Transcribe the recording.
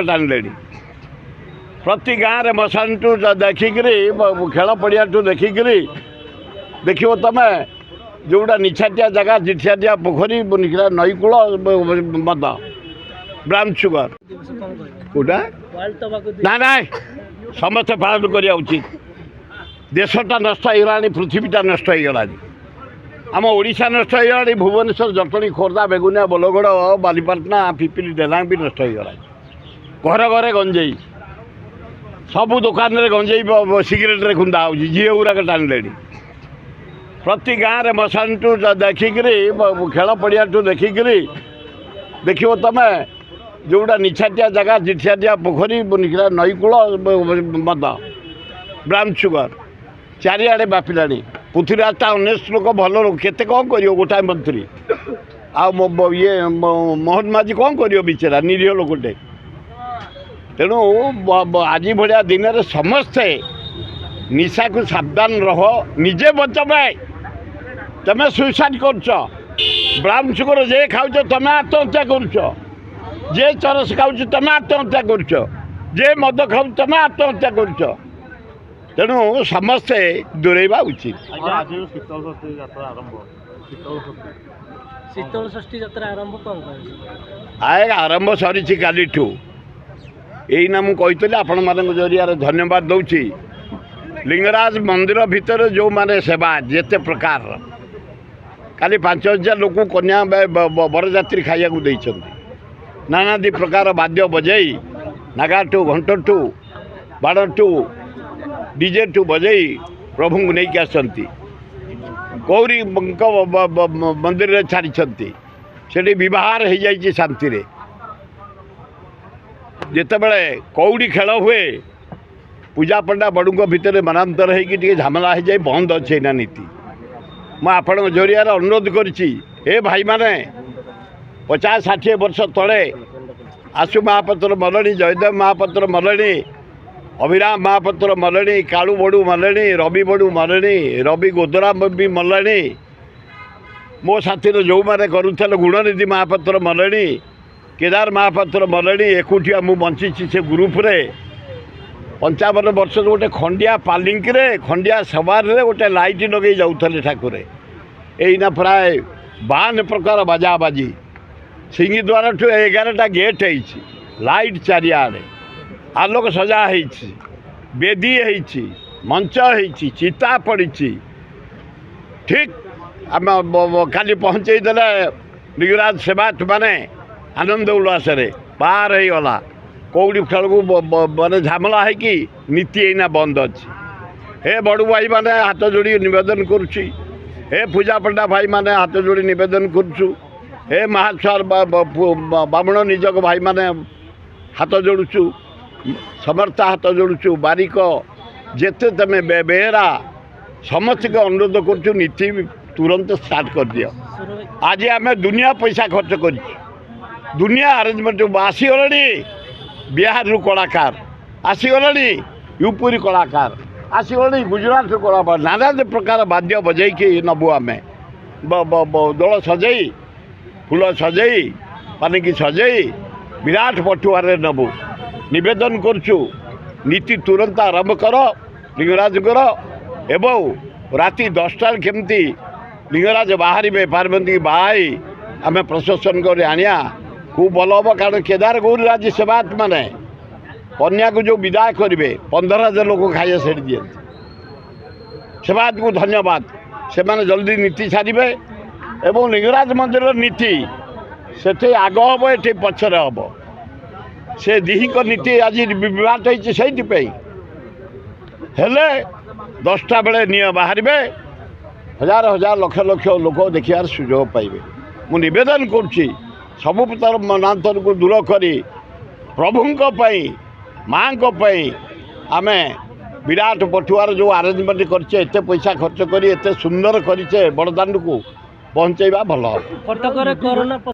टाणिले प्रति गाँव में मशान टू देखिक खेल पड़िया टू देखिक देख तुम जोटा निछाटिया जगह निछाटिया पोखरी नई कूल मद ब्राउन सुगर कौटा ना ना समस्ते पालन करवा उचित देशटा नष्ट होगा पृथ्वीटा नष्ट होगा आम ओडिशा नष्ट होगा भुवनेश्वर जटणी खोर्धा बेगुनिया बोलगड़ बालीपाटना पिपिली डेलांग भी नष्ट होगा घर घरे गंजेई सबू दुकान में गंजेई सिगरेट रे खुंदा हो झील गुराक टाणिले प्रति गाँव में मशान टू देखिक खेल पड़िया टू देखिक देख तुम जोटा निछाटिया जगह निछाटिया पोखरी नई कूल मद ब्राउन सुगर चारिआडे बापिला पृथ्वीराजटा अनेक लोक भल लोक केते कौन कर गोटाए मंत्री ये मोहन माझी कौन कर बिचरा निरीह लोकटे तेणु आज भाया दिन में समस्ते निशा को सावधान रह निजे बच पाए तुम सुइसाइड कर ब्राउन सुगर जे खाऊ तुम आत्महत्या कर जे चरस खाऊ तुम आत्महत्या कर मद खाऊ तुम आत्महत्या कर तेणु समस्ते दूरेवा उचित। आए आरंभ सरी काली यहीना मुझे आपण मान जरिया धन्यवाद दूची लिंगराज मंदिर भितर जो माने सेवा जेते प्रकार काली 5000 लोक कन्या बरजात्री खाइया देइछन्ति नानादी प्रकार वाद्य बजाई नागाटू घंटटू बाणटू डीजे टू बजाई प्रभु को नहीं आसती गौरी मंदिर में छाड़ी से बहार हो जाए शांति रे जितेबले कौड़ी खेल हुए पूजा पंडा बड़ू भितर मनांतर होती झमेला हो जाए बंद अच्छे ना नीति मैं आपण जरिया अनुरोध कर भाई माने 50-60 वर्ष तले आशु महापात्र मलणी जयदेव महापात्र मलणी अभिराम महापात्र मलणी कालू बड़ू मलणी रवि बड़ू मलणी रवि गोदरा भी मलणी मो साथी जो मैंने करुले गुणनिधि महापात्र मलणी केदार महापात्र मलणी एकुटिया मु बंची से ग्रुप रे 55 वर्ष गोटे खंडिया पालिंक रे खंडिया सवार रे गोटे लाइट लगे जाऊे ठाकुर यहीना प्राय 52 प्रकार बाजा बाजी सिंहद्वार ठू 11टा गेट है लाइट चारिआडे आलोक सजा बेदी मंच चिता पड़ी ठीक आम काली पहुँचेदेले लिंगराज सेवायत माने आनंद उल्लास बाहर हो गला कौड़ी खेल को माने झमेला है कि नीति एना बंद अच्छी हे बड़ू भाई माने हाथ जोड़ी निवेदन करुच्ची हे पूजा पंडा भाई माने हाथ जोड़ी निवेदन करुचु हे महास्वार बामण निजक भाई माने हाथ जोड़ुचु समर्थ हाथ जोड़ुचु बारिक जेते तुम बेहरा समस्त को अनुरोध करुचु नीति तुरंत स्टार्ट कर दियो आज आम दुनिया पैसा खर्च कर दुनिया आरेंजमेंट आसीगले बिहार रु कलाकार आसीगले यूपी कलाकार आसीगले गुजरात कलाकार नाना प्रकार वाद्य बजाई नबू आम दल सजई फूल सजई पानिकी सजई विराट पटुआर नबू निवेदन करचु नीति तुरंत आरंभ कर लिंगराज एवं राति 10टार केमती लिंगराज बाहर पार्वती बाई आम प्रशासन कर आनिया खूब भल हम कारण केदार गौरी राज सेवायत माने कन्या को जो विदाय करेंगे 15,000 लोक खाइए से दिए सेवायत को धन्यवाद से माने जल्दी नीति सारे एवं लिंगराज मंदिर नीति से आग हम ये पचर हम से दिही को नीति आज विवाद होती हेले 10टा बेले निय बाहर हजार हजार लक्ष लक्ष लोक देखार सुजोग पाइबे मु निवेदन करुच्ची सबु प्रकार मनांतर को दूर करी प्रभुंक माँ आम विराट पटुआर जो आरेंजमेंट करचे एते पैसा खर्च करी एते सुंदर करिचे बड़दांड को पहुँचेबा भल।